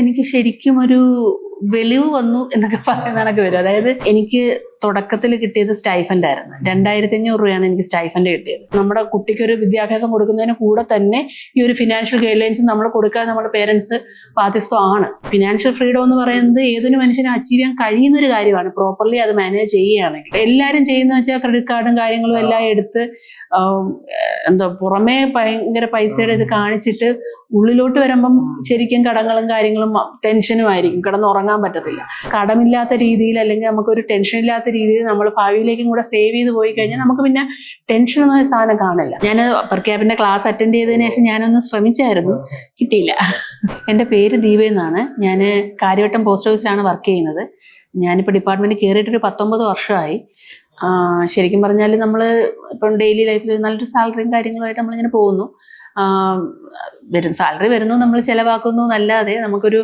എനിക്ക് ശരിക്കും ഒരു വെളിവ് വന്നു എന്നൊക്കെ പറയുന്നതൊക്കെ വരും. അതായത് എനിക്ക് തുടക്കത്തിൽ കിട്ടിയത് സ്റ്റൈഫൻഡ് ആയിരുന്നു. 2500 രൂപയാണ് എനിക്ക് സ്റ്റൈഫൻഡ് കിട്ടിയത്. നമ്മുടെ കുട്ടിക്ക് ഒരു വിദ്യാഭ്യാസം കൊടുക്കുന്നതിന് കൂടെ തന്നെ ഈ ഒരു ഫിനാൻഷ്യൽ ഗൈഡ് ലൈൻസ് നമ്മൾ കൊടുക്കാൻ നമ്മുടെ പേരൻസ് ബാധ്യസ്ഥമാണ്. ഫിനാൻഷ്യൽ ഫ്രീഡം എന്ന് പറയുന്നത് ഏതൊരു മനുഷ്യനും അച്ചീവ് ചെയ്യാൻ കഴിയുന്ന ഒരു കാര്യമാണ്, പ്രോപ്പർലി അത് മാനേജ് ചെയ്യുകയാണെങ്കിൽ. എല്ലാവരും ചെയ്യുന്ന വെച്ചാൽ ക്രെഡിറ്റ് കാർഡും കാര്യങ്ങളും എല്ലാം എടുത്ത് പുറമേ ഭയങ്കര പൈസയുടെ ഇത് കാണിച്ചിട്ട് ഉള്ളിലോട്ട് വരുമ്പം ശരിക്കും കടങ്ങളും കാര്യങ്ങളും ടെൻഷനും ആയിരിക്കും, കിടന്നുറങ്ങാൻ പറ്റത്തില്ല. കടമില്ലാത്ത രീതിയിൽ അല്ലെങ്കിൽ നമുക്കൊരു ടെൻഷൻ ഇല്ലാത്ത രീതിയിൽ നമ്മൾ ഭാവിയിലേക്കും കൂടെ സേവ് ചെയ്ത് പോയി കഴിഞ്ഞാൽ നമുക്ക് പിന്നെ ടെൻഷൻ ഒന്നും സാധനം കാണില്ല. ഞാൻ പെർ ക്യാപിന്റെ ക്ലാസ് അറ്റൻഡ് ചെയ്തതിനു ശേഷം ഞാനൊന്ന് ശ്രമിച്ചായിരുന്നു, കിട്ടിയില്ല. എൻ്റെ പേര് ദീപ എന്നാണ്. ഞാൻ കാര്യവട്ടം പോസ്റ്റ് ഓഫീസിലാണ് വർക്ക് ചെയ്യുന്നത്. ഞാനിപ്പോൾ ഡിപ്പാർട്ട്മെന്റ് കയറിയിട്ടൊരു 19 വർഷമായി. ശരിക്കും പറഞ്ഞാൽ നമ്മൾ ഇപ്പം ഡെയിലി ലൈഫിൽ നല്ലൊരു സാലറിയും കാര്യങ്ങളുമായിട്ട് നമ്മളിങ്ങനെ പോകുന്നു. സാലറി വരുന്നു, നമ്മൾ ചിലവാക്കുന്നു എന്നല്ലാതെ നമുക്കൊരു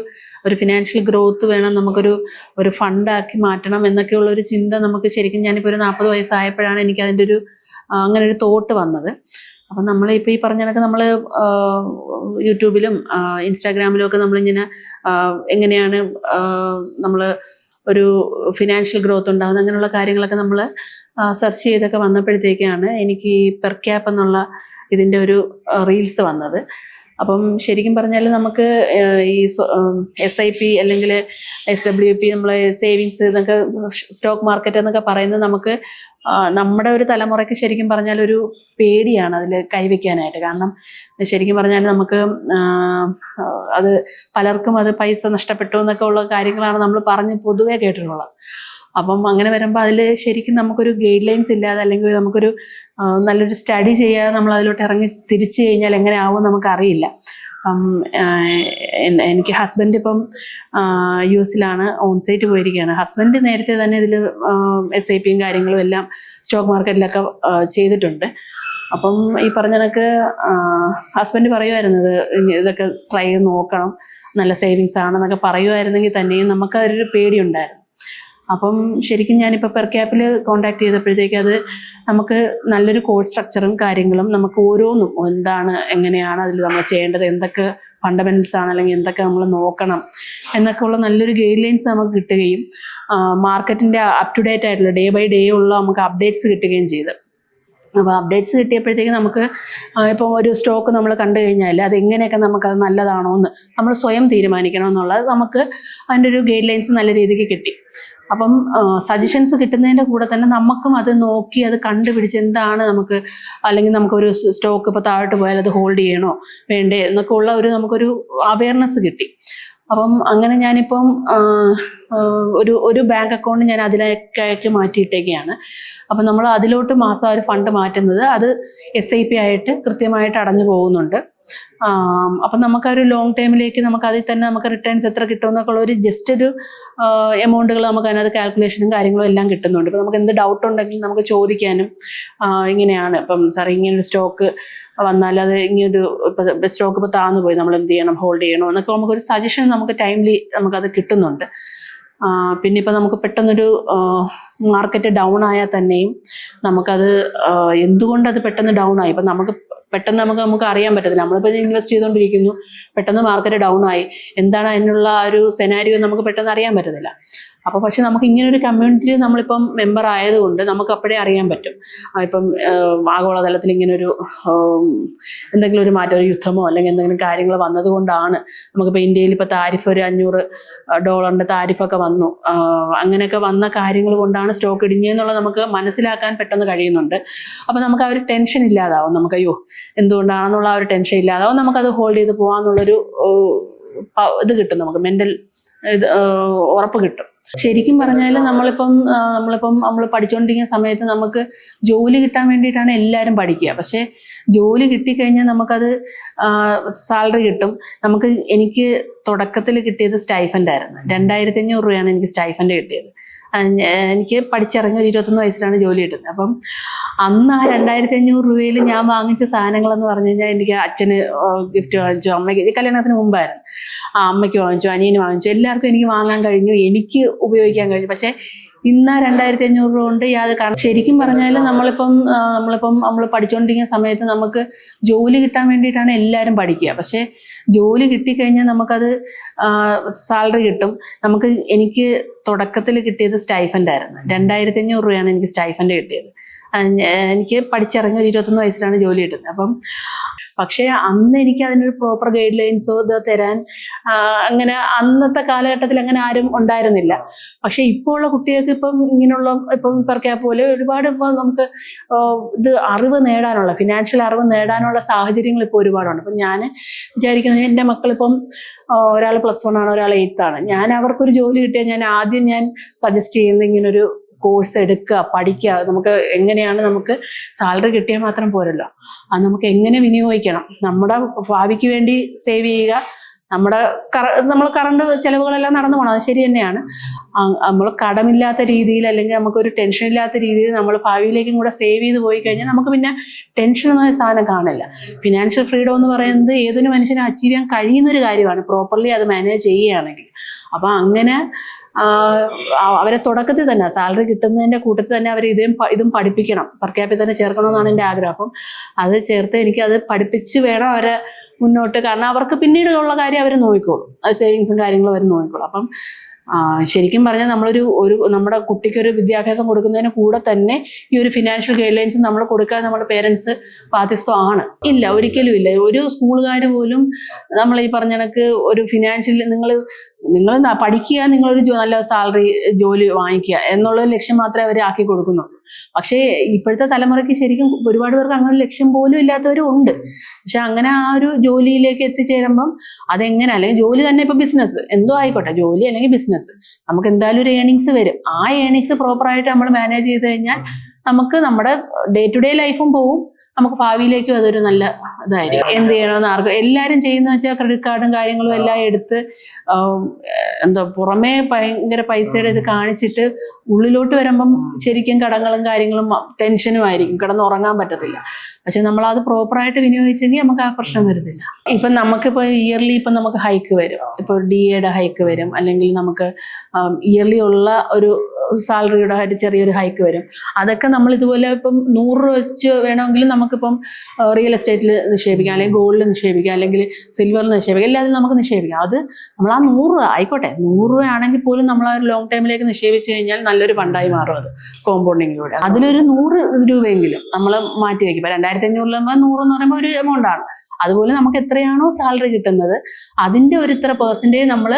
ഫിനാൻഷ്യൽ ഗ്രോത്ത് വേണം, നമുക്കൊരു ഫണ്ടാക്കി മാറ്റണം എന്നൊക്കെയുള്ള ഒരു ചിന്ത നമുക്ക് ശരിക്കും ഞാനിപ്പോൾ ഒരു 40 വയസ്സായപ്പോഴാണ് എനിക്ക് അതിൻ്റെ അങ്ങനെ ഒരു തോട്ട് വന്നത്. അപ്പം നമ്മളിപ്പോൾ ഈ പറഞ്ഞ കണക്ക് നമ്മൾ യൂട്യൂബിലും ഇൻസ്റ്റാഗ്രാമിലും ഒക്കെ നമ്മളിങ്ങനെ എങ്ങനെയാണ് നമ്മൾ ഒരു ഫിനാൻഷ്യൽ ഗ്രോത്ത് ഉണ്ടാകുന്നത് അങ്ങനെയുള്ള കാര്യങ്ങളൊക്കെ നമ്മൾ സെർച്ച് ചെയ്തൊക്കെ വന്നപ്പോഴത്തേക്കാണ് എനിക്ക് ഈ പെർ ക്യാപ്പ് എന്നുള്ള ഇതിൻ്റെ ഒരു റീൽസ് വന്നത്. അപ്പം ശരിക്കും പറഞ്ഞാൽ നമുക്ക് ഈ SIP അല്ലെങ്കിൽ SWP നമ്മളെ സേവിങ്സ് എന്നൊക്കെ സ്റ്റോക്ക് മാർക്കറ്റ് എന്നൊക്കെ പറയുന്നത് നമുക്ക് നമ്മുടെ ഒരു തലമുറയ്ക്ക് ശരിക്കും പറഞ്ഞാൽ ഒരു പേടിയാണ് അതിൽ കൈവയ്ക്കാനായിട്ട്. കാരണം ശരിക്കും പറഞ്ഞാൽ നമുക്ക് അത് പലർക്കും അത് പൈസ നഷ്ടപ്പെട്ടു എന്നൊക്കെ ഉള്ള കാര്യങ്ങളാണ് നമ്മൾ പറഞ്ഞ് പൊതുവേ കേട്ടിട്ടുള്ളത്. അപ്പം അങ്ങനെ വരുമ്പോൾ അതിൽ ശരിക്കും നമുക്കൊരു ഗൈഡ് ലൈൻസ് ഇല്ലാതെ അല്ലെങ്കിൽ നമുക്കൊരു നല്ലൊരു സ്റ്റഡി ചെയ്യാതെ നമ്മൾ അതിലോട്ട് ഇറങ്ങി തിരിച്ചു കഴിഞ്ഞാൽ എങ്ങനെ ആവും നമുക്കറിയില്ല. എനിക്ക് ഹസ്ബൻഡ് ഇപ്പം US ഓൺസൈറ്റ് പോയിരിക്കുകയാണ്. ഹസ്ബൻഡ് നേരത്തെ തന്നെ ഇതിൽ SIPയും കാര്യങ്ങളും എല്ലാം സ്റ്റോക്ക് മാർക്കറ്റിലൊക്കെ ചെയ്തിട്ടുണ്ട്. അപ്പം ഈ പറഞ്ഞ കണക്ക് ഹസ്ബൻഡ് പറയുമായിരുന്നത് ഇതൊക്കെ ട്രൈ ചെയ്ത് നോക്കണം, നല്ല സേവിങ്സ് ആണെന്നൊക്കെ പറയുമായിരുന്നെങ്കിൽ തന്നെയും നമുക്കതൊരു പേടിയുണ്ടായിരുന്നു. അപ്പം ശരിക്കും ഞാനിപ്പോൾ പെർ ക്യാപ്പിൽ കോൺടാക്ട് ചെയ്തപ്പോഴത്തേക്ക് അത് നമുക്ക് നല്ലൊരു കോഴ്സ് സ്ട്രക്ചറും കാര്യങ്ങളും നമുക്ക് ഓരോന്നും എന്താണ് എങ്ങനെയാണ് അതിൽ നമ്മൾ ചെയ്യേണ്ടത്, എന്തൊക്കെ ഫണ്ടമെന്റൽസ് ആണ് അല്ലെങ്കിൽ എന്തൊക്കെ നമ്മൾ നോക്കണം എന്നൊക്കെ ഉള്ള നല്ലൊരു ഗൈഡ് ലൈൻസ് നമുക്ക് കിട്ടുകയും മാർക്കറ്റിൻ്റെ അപ് ടു ഡേറ്റ് ആയിട്ടുള്ള ഡേ ബൈ ഡേ ഉള്ള നമുക്ക് അപ്ഡേറ്റ്സ് കിട്ടുകയും ചെയ്തു. അപ്പോൾ അപ്ഡേറ്റ്സ് കിട്ടിയപ്പോഴത്തേക്ക് നമുക്ക് ഇപ്പം ഒരു സ്റ്റോക്ക് നമ്മൾ കണ്ടു കഴിഞ്ഞാൽ അത് എങ്ങനെയൊക്കെ നമുക്കത് നല്ലതാണോ എന്ന് നമ്മൾ സ്വയം തീരുമാനിക്കണം എന്നുള്ളത് നമുക്ക് അതിൻ്റെ ഒരു ഗൈഡ് ലൈൻസ് നല്ല രീതിക്ക് കിട്ടി. അപ്പം സജഷൻസ് കിട്ടുന്നതിൻ്റെ കൂടെ തന്നെ നമുക്കും അത് നോക്കി അത് കണ്ടുപിടിച്ച് എന്താണ് നമുക്ക്, അല്ലെങ്കിൽ നമുക്കൊരു സ്റ്റോക്ക് ഇപ്പോൾ താഴോട്ട് പോയാൽ അത് ഹോൾഡ് ചെയ്യണോ വേണ്ടേ എന്നൊക്കെ ഉള്ള നമുക്കൊരു അവയർനെസ് കിട്ടി. അപ്പം അങ്ങനെ ഞാനിപ്പം ഒരു ബാങ്ക് അക്കൗണ്ട് ഞാൻ അതിലേക്ക് മാറ്റിയിട്ടേക്കാണ്. അപ്പം നമ്മൾ അതിലോട്ട് മാസം ഒരു ഫണ്ട് മാറ്റുന്നത് അത് SIP ആയിട്ട് കൃത്യമായിട്ട് അടഞ്ഞു പോകുന്നുണ്ട്. അപ്പം നമുക്കൊരു ലോങ് ടൈമിലേക്ക് നമുക്ക് അതിൽ തന്നെ നമുക്ക് റിട്ടേൺസ് എത്ര കിട്ടുമെന്നൊക്കെ ഉള്ള ഒരു ജസ്റ്റ് ഒരു എമൗണ്ടുകൾ നമുക്ക് അതിനകത്ത് കാൽക്കുലേഷനും കാര്യങ്ങളും എല്ലാം കിട്ടുന്നുണ്ട്. ഇപ്പം നമുക്ക് എന്ത് ഡൗട്ട് ഉണ്ടെങ്കിലും നമുക്ക് ചോദിക്കാനും ഇങ്ങനെയാണ് ഇപ്പം സാർ ഇങ്ങനൊരു സ്റ്റോക്ക് വന്നാൽ അത് ഇങ്ങനൊരു ഇപ്പം സ്റ്റോക്ക് ഇപ്പോൾ താന്നു പോയി നമ്മൾ എന്ത് ചെയ്യണം, ഹോൾഡ് ചെയ്യണോ എന്നൊക്കെ നമുക്കൊരു സജഷൻ നമുക്ക് ടൈംലി നമുക്കത് കിട്ടുന്നുണ്ട്. പിന്നെ ഇപ്പം നമുക്ക് പെട്ടെന്നൊരു മാർക്കറ്റ് ഡൗൺ ആയാൽ തന്നെയും നമുക്കത് എന്തുകൊണ്ടത് പെട്ടെന്ന് ഡൗൺ ആയി, ഇപ്പം പെട്ടെന്ന് നമുക്ക് അറിയാൻ പറ്റത്തില്ല. നമ്മളിപ്പോൾ ഇൻവെസ്റ്റ് ചെയ്തുകൊണ്ടിരിക്കുന്നു, പെട്ടെന്ന് മാർക്കറ്റ് ഡൗൺ ആയി, എന്താണ് അതിനുള്ള ഒരു സെനാരിയോ നമുക്ക് പെട്ടെന്ന് അറിയാൻ പറ്റത്തില്ല. അപ്പോൾ പക്ഷെ നമുക്ക് ഇങ്ങനൊരു കമ്മ്യൂണിറ്റിയിൽ നമ്മളിപ്പം മെമ്പർ ആയതുകൊണ്ട് നമുക്ക് അപ്പോഴേ അറിയാൻ പറ്റും. ഇപ്പം ആഗോളതലത്തിൽ ഇങ്ങനൊരു എന്തെങ്കിലും ഒരു മാറ്റം, ഒരു യുദ്ധമോ അല്ലെങ്കിൽ എന്തെങ്കിലും കാര്യങ്ങൾ വന്നതുകൊണ്ടാണ് നമുക്കിപ്പോൾ ഇന്ത്യയിൽ ഇപ്പോൾ താരിഫ് ഒരു $500 താരിഫൊക്കെ വന്നു, അങ്ങനെയൊക്കെ വന്ന കാര്യങ്ങൾ കൊണ്ടാണ് സ്റ്റോക്ക് ഇടിഞ്ഞതെന്നുള്ളത് നമുക്ക് മനസ്സിലാക്കാൻ പെട്ടെന്ന് കഴിയുന്നുണ്ട്. അപ്പോൾ നമുക്ക് ആ ഒരു ടെൻഷൻ ഇല്ലാതാവും, നമുക്ക് അയ്യോ എന്തുകൊണ്ടാണെന്നുള്ള ആ ഒരു ടെൻഷൻ ഇല്ലാതാവും, നമുക്കത് ഹോൾഡ് ചെയ്ത് പോകാമെന്നുള്ളൊരു ഇത് കിട്ടും, നമുക്ക് മെൻ്റൽ ഉറപ്പ് കിട്ടും. ശരിക്കും പറഞ്ഞാൽ നമ്മൾ പഠിച്ചുകൊണ്ടിരിക്കുന്ന സമയത്ത് നമുക്ക് ജോലി കിട്ടാൻ വേണ്ടിയിട്ടാണ് എല്ലാവരും പഠിക്കുക. പക്ഷേ ജോലി കിട്ടിക്കഴിഞ്ഞാൽ നമുക്കത് സാലറി കിട്ടും. എനിക്ക് തുടക്കത്തിൽ കിട്ടിയത് സ്റ്റൈഫൻഡ് ആയിരുന്നു. 2500 രൂപയാണ് എനിക്ക് സ്റ്റൈഫൻഡ് കിട്ടിയത്. എനിക്ക് പഠിച്ചിറങ്ങി ഒരു 21 വയസ്സിലാണ് ജോലി കിട്ടുന്നത്. അപ്പം അന്ന് ആ 2500 രൂപയിൽ ഞാൻ വാങ്ങിച്ച സാധനങ്ങളെന്ന് പറഞ്ഞു കഴിഞ്ഞാൽ എനിക്ക് അച്ഛന് ഗിഫ്റ്റ് വാങ്ങിച്ചു, അമ്മയ്ക്ക് കല്യാണത്തിന് മുമ്പായിരുന്നു, അമ്മയ്ക്ക് വാങ്ങിച്ചു, അനിയന് വാങ്ങിച്ചു, എല്ലാവർക്കും എനിക്ക് വാങ്ങാൻ കഴിഞ്ഞു. എനിക്ക് ഉപയോഗിക്കാൻ കഴിയും. പക്ഷേ ഇന്ന് 2500 രൂപ കൊണ്ട് യാതൊരു കാരണം ശരിക്കും പറഞ്ഞാൽ നമ്മൾ പഠിച്ചുകൊണ്ടിരിക്കുന്ന സമയത്ത് നമുക്ക് ജോലി കിട്ടാൻ വേണ്ടിയിട്ടാണ് എല്ലാവരും പഠിക്കുക. പക്ഷേ ജോലി കിട്ടിക്കഴിഞ്ഞാൽ നമുക്കത് സാലറി കിട്ടും. എനിക്ക് തുടക്കത്തിൽ കിട്ടിയത് സ്റ്റൈഫൻഡായിരുന്നു. 2500 രൂപയാണ് എനിക്ക് സ്റ്റൈഫൻഡ് കിട്ടിയത്. എനിക്ക് പഠിച്ചിറങ്ങി ഒരു 21 വയസ്സിലാണ് ജോലി കിട്ടുന്നത്. പക്ഷേ അന്ന് എനിക്ക് അതിനൊരു പ്രോപ്പർ ഗൈഡ് ലൈൻസോ ഇത് തരാൻ അങ്ങനെ അന്നത്തെ കാലഘട്ടത്തിൽ അങ്ങനെ ആരും ഉണ്ടായിരുന്നില്ല. പക്ഷെ ഇപ്പോൾ ഉള്ള കുട്ടികൾക്ക് ഇപ്പം പെർ ക്യാപ്പ് പോലെ ഒരുപാട് നമുക്ക് ഇത് അറിവ് നേടാനുള്ള ഫിനാൻഷ്യൽ അറിവ് നേടാനുള്ള സാഹചര്യങ്ങൾ ഇപ്പോൾ ഒരുപാടുണ്ട്. അപ്പം ഞാൻ വിചാരിക്കുന്നത് എൻ്റെ മക്കളിപ്പം ഒരാൾ +1 ആണ്, ഒരാൾ 8th ആണ്. ഞാൻ അവർക്കൊരു ജോലി കിട്ടിയാൽ ആദ്യം ഞാൻ സജസ്റ്റ് ചെയ്യുന്നത് ഇങ്ങനൊരു കോഴ്സ് എടുക്കുക, പഠിക്കുക. എങ്ങനെയാണ് നമുക്ക് സാലറി കിട്ടിയാൽ മാത്രം പോരല്ലോ, അത് നമുക്ക് എങ്ങനെ വിനിയോഗിക്കണം, നമ്മുടെ ഭാവിക്ക് വേണ്ടി സേവ് ചെയ്യുക, നമ്മൾ കറണ്ട് ചിലവുകളെല്ലാം നടന്നു പോകണം, അത് ശരി തന്നെയാണ്. നമ്മൾ കടമില്ലാത്ത രീതിയിൽ അല്ലെങ്കിൽ നമുക്കൊരു ടെൻഷൻ ഇല്ലാത്ത രീതിയിൽ നമ്മൾ ഭാവിയിലേക്കും കൂടെ സേവ് ചെയ്ത് പോയി കഴിഞ്ഞാൽ നമുക്ക് പിന്നെ ടെൻഷൻ എന്നൊരു സാധനം കാണില്ല. ഫിനാൻഷ്യൽ ഫ്രീഡം എന്ന് പറയുന്നത് ഏതൊരു മനുഷ്യനും അച്ചീവ് ചെയ്യാൻ കഴിയുന്നൊരു കാര്യമാണ്, പ്രോപ്പർലി അത് മാനേജ് ചെയ്യുകയാണെങ്കിൽ. അപ്പം അങ്ങനെ അവരെ തുടക്കത്തിൽ തന്നെ സാലറി കിട്ടുന്നതിൻ്റെ കൂട്ടത്തിൽ തന്നെ അവർ ഇതും പഠിപ്പിക്കണം, പെർ ക്യാപ്പിൽ തന്നെ ചേർക്കണമെന്നാണ് എൻ്റെ ആഗ്രഹം. അപ്പം അത് ചേർത്ത് എനിക്കത് പഠിപ്പിച്ച് വേണം അവരെ മുന്നോട്ട്, കാരണം അവർക്ക് പിന്നീട് ഉള്ള കാര്യം അവർ നോക്കിക്കോളും, അത് സേവിങ്സും കാര്യങ്ങളും അവർ നോക്കിക്കോളും. അപ്പം ശരിക്കും പറഞ്ഞാൽ നമ്മുടെ കുട്ടിക്കൊരു വിദ്യാഭ്യാസം കൊടുക്കുന്നതിന് കൂടെ തന്നെ ഈ ഒരു ഫിനാൻഷ്യൽ ഗൈഡ് ലൈൻസ് നമ്മൾ കൊടുക്കാൻ നമ്മുടെ പേരൻസ് ബാധ്യസ്ഥമാണ്. ഇല്ല, ഒരിക്കലും ഇല്ല. ഒരു സ്കൂളുകാർ പോലും നമ്മൾ ഈ പറഞ്ഞ കണക്ക് ഒരു ഫിനാൻഷ്യൽ നിങ്ങൾ പഠിക്കുക, നിങ്ങളൊരു നല്ല സാലറി ജോലി വാങ്ങിക്കുക എന്നുള്ള ലക്ഷ്യം മാത്രമേ അവർ ആക്കി കൊടുക്കുന്നുള്ളൂ. പക്ഷേ ഇപ്പോഴത്തെ തലമുറയ്ക്ക് ശരിക്കും ഒരുപാട് പേർക്ക് അങ്ങനെ ലക്ഷ്യം പോലും ഇല്ലാത്തവരും ഉണ്ട്. പക്ഷെ അങ്ങനെ ആ ഒരു ജോലിയിലേക്ക് എത്തിച്ചേരുമ്പം അതെങ്ങനെ, അല്ലെങ്കിൽ ജോലി തന്നെ ഇപ്പൊ ബിസിനസ് എന്തോ ആയിക്കോട്ടെ, ജോലി അല്ലെങ്കിൽ ബിസിനസ്, നമുക്ക് എന്തായാലും ഒരു ഏണിങ്സ് വരും. ആ ഏണിങ്സ് പ്രോപ്പറായിട്ട് നമ്മൾ മാനേജ് ചെയ്ത് കഴിഞ്ഞാൽ നമുക്ക് നമ്മുടെ ഡേ ടു ഡേ ലൈഫും പോവും, നമുക്ക് ഭാവിയിലേക്കും അതൊരു നല്ല ഇതായിരിക്കും. എന്ത് ചെയ്യണമെന്ന് എല്ലാവരും ചെയ്യുന്ന വെച്ചാൽ ക്രെഡിറ്റ് കാർഡും കാര്യങ്ങളും എല്ലാം എടുത്ത് പുറമേ ഭയങ്കര പൈസയുടെ ഇത് കാണിച്ചിട്ട് ഉള്ളിലോട്ട് വരുമ്പം ശരിക്കും കടങ്ങളും കാര്യങ്ങളും ടെൻഷനും ആയിരിക്കും, കിടന്നുറങ്ങാൻ പറ്റത്തില്ല. പക്ഷെ നമ്മളത് പ്രോപ്പറായിട്ട് വിനിയോഗിച്ചെങ്കിൽ നമുക്ക് ആ പ്രശ്നം വരുന്നില്ല. ഇപ്പം നമുക്കിപ്പോൾ ഇയർലി നമുക്ക് ഹൈക്ക് വരും, ഇപ്പോൾ DAയുടെ ഹൈക്ക് വരും, അല്ലെങ്കിൽ നമുക്ക് ഇയർലി ഉള്ള ഒരു സാലറിയുടെ ചെറിയൊരു ഹൈക്ക് വരും. അതൊക്കെ നമ്മൾ ഇതുപോലെ ഇപ്പം 100 രൂപ വെച്ച് വേണമെങ്കിലും നമുക്കിപ്പം റിയൽ എസ്റ്റേറ്റിൽ നിക്ഷേപിക്കാം, അല്ലെങ്കിൽ ഗോൾഡിൽ നിക്ഷേപിക്കാം, അല്ലെങ്കിൽ സിൽവറിൽ നിക്ഷേപിക്കാം, എല്ലാത്തിലും നമുക്ക് നിക്ഷേപിക്കാം. അത് നമ്മൾ ആ 100 രൂപ ആയിക്കോട്ടെ, 100 രൂപ ആണെങ്കിൽ പോലും നമ്മൾ ആ ഒരു ലോങ് ടൈമിലേക്ക് നിക്ഷേപിച്ച് കഴിഞ്ഞാൽ നല്ലൊരു ഫണ്ടായി മാറും അത് കോമ്പൗണ്ടിങ്ങിലൂടെ. അതിലൊരു 100 രൂപയെങ്കിലും നമ്മൾ മാറ്റി വയ്ക്കും. ഇപ്പം 2500 100 എന്ന് പറയുമ്പോൾ ഒരു എമൗണ്ട് ആണ്. അതുപോലെ നമുക്ക് എത്രയാണോ സാലറി കിട്ടുന്നത് അതിൻ്റെ ഒരു ഇത്ര % നമ്മൾ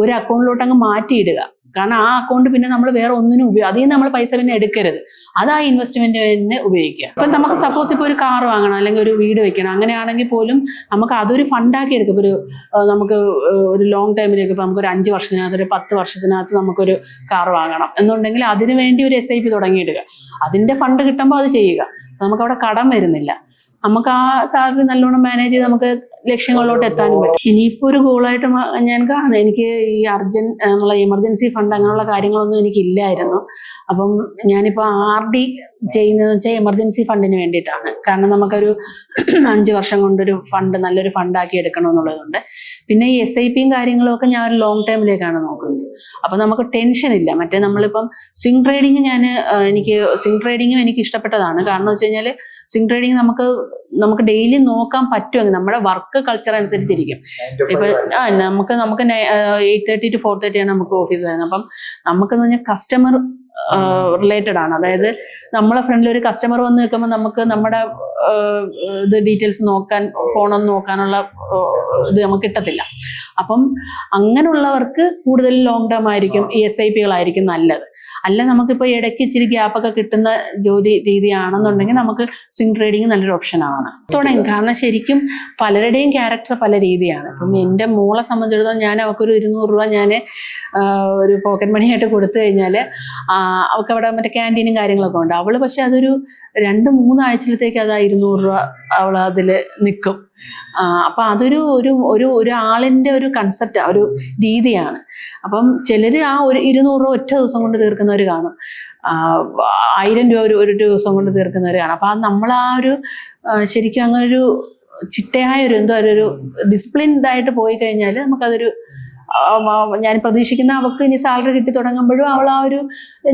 ഒരു അക്കൗണ്ടിലോട്ട് അങ്ങ് മാറ്റിയിടുക. കാരണം ആ അക്കൗണ്ട് പിന്നെ നമ്മൾ വേറെ ഒന്നിനും അതിൽ നിന്ന് നമ്മൾ പൈസ പിന്നെ എടുക്കരുത്, അത് ആ ഇൻവെസ്റ്റ്മെന്റിന് ഉപയോഗിക്കുക. ഇപ്പം നമുക്ക് സപ്പോസ് ഇപ്പോൾ ഒരു കാർ വാങ്ങണം, അല്ലെങ്കിൽ ഒരു വീട് വെക്കണം, അങ്ങനെയാണെങ്കിൽ പോലും നമുക്ക് അതൊരു ഫണ്ടാക്കി എടുക്കും. നമുക്ക് ഒരു ലോങ് ടൈമിലേക്ക് ഇപ്പം നമുക്കൊരു 5 വർഷത്തിനകത്ത്, ഒരു 10 വർഷത്തിനകത്ത് നമുക്കൊരു കാർ വാങ്ങണം എന്നുണ്ടെങ്കിൽ അതിന് വേണ്ടി ഒരു SIP തുടങ്ങിയിടുക. അതിൻ്റെ ഫണ്ട് കിട്ടുമ്പോൾ അത് ചെയ്യുക. നമുക്കവിടെ കടം വരുന്നില്ല, നമുക്ക് ആ സാലറി നല്ലോണം മാനേജ് ചെയ്ത് നമുക്ക് ലക്ഷ്യങ്ങളിലോട്ട് എത്താനും പറ്റും. ഇനിയിപ്പോൾ ഒരു ഗോളായിട്ട് ഞാൻ കാണുന്നത്, എനിക്ക് ഈ നമ്മളെ എമർജൻസി ഫണ്ട് അങ്ങനെയുള്ള കാര്യങ്ങളൊന്നും എനിക്കില്ലായിരുന്നു. അപ്പം ഞാനിപ്പോൾ RD ചെയ്യുന്നതെന്ന് വെച്ചാൽ എമർജൻസി ഫണ്ടിന് വേണ്ടിയിട്ടാണ്. കാരണം നമുക്കൊരു 5 വർഷം കൊണ്ടൊരു ഫണ്ട് നല്ലൊരു ഫണ്ടാക്കി എടുക്കണമെന്നുള്ളതുകൊണ്ട്. പിന്നെ ഈ SIPയും കാര്യങ്ങളും ഒക്കെ ഞാൻ ഒരു ലോങ് ടൈമിലേക്കാണ് നോക്കുന്നത്. അപ്പം നമുക്ക് ടെൻഷൻ ഇല്ല. മറ്റേ നമ്മളിപ്പം സ്വിംഗ് ട്രേഡിങ് സ്വിംഗ് ട്രേഡിങ്ങും എനിക്ക് ഇഷ്ടപ്പെട്ടതാണ്. കാരണം വെച്ച് കഴിഞ്ഞാൽ സ്വിംഗ് ട്രേഡിങ് നമുക്ക് ഡെയിലി നോക്കാൻ പറ്റുമെങ്കിൽ നമ്മുടെ വർക്ക് കൾച്ചർ അനുസരിച്ചിരിക്കും. ഇപ്പൊ നമുക്ക് 8:30 to 4:30 ആണ് നമുക്ക് ഓഫീസ് വരുന്നത്. അപ്പം നമുക്കെന്ന് പറഞ്ഞാൽ കസ്റ്റമർ റിലേറ്റഡ് ആണ്. അതായത് നമ്മളെ ഫ്രണ്ടിൽ ഒരു കസ്റ്റമർ വന്ന് നിൽക്കുമ്പോൾ നമുക്ക് നമ്മുടെ ഇത് ഡീറ്റെയിൽസ് നോക്കാൻ, ഫോണൊന്നും നോക്കാനുള്ള ഇത് നമുക്ക് കിട്ടത്തില്ല. അപ്പം അങ്ങനെയുള്ളവർക്ക് കൂടുതൽ ലോങ് ടേം ആയിരിക്കും ഈ SIPകളായിരിക്കും നല്ലത്. അല്ല നമുക്കിപ്പോൾ ഇടയ്ക്ക് ഇച്ചിരി ഗ്യാപ്പൊക്കെ കിട്ടുന്ന ജോലി രീതിയാണെന്നുണ്ടെങ്കിൽ നമുക്ക് സ്വിംഗ് ട്രേഡിങ് നല്ലൊരു ഓപ്ഷനാണ് തുടങ്ങി. കാരണം ശരിക്കും പലരുടെയും ക്യാരക്ടർ പല രീതിയാണ്. അപ്പം എൻ്റെ മോളെ സംബന്ധിച്ചിടത്തോളം ഞാൻ അവൾക്കൊരു 200 രൂപ ഞാൻ ഒരു പോക്കറ്റ് മണിയായിട്ട് കൊടുത്തു കഴിഞ്ഞാൽ അവൾക്ക് അവിടെ മറ്റേ ക്യാൻറ്റീനും കാര്യങ്ങളൊക്കെ ഉണ്ട്. അവൾ പക്ഷെ അതൊരു 2-3 ആഴ്ചയിലത്തേക്ക് അത് 200 രൂപ അവൾ അതിൽ നിൽക്കും. അപ്പം അതൊരു ഒരാളിൻ്റെ ഒരു കൺസെപ്റ്റ്, ഒരു രീതിയാണ്. അപ്പം ചിലർ ആ ഒരു 200 രൂപ ഒറ്റ ദിവസം കൊണ്ട് തീർക്കുന്നവർ കാണും, 1000 രൂപ ഒരു ദിവസം കൊണ്ട് തീർക്കുന്നവർ കാണും. അപ്പം നമ്മൾ ആ ഒരു ശരിക്കും അങ്ങനെ ഒരു ചിട്ടയായ ഒരു ഡിസിപ്ലിൻഡ് ആയിട്ട് പോയി കഴിഞ്ഞാൽ നമുക്കതൊരു ഞാൻ പ്രതീക്ഷിക്കുന്ന അവൾക്ക് ഇനി സാലറി കിട്ടി തുടങ്ങുമ്പോഴും അവൾ ആ ഒരു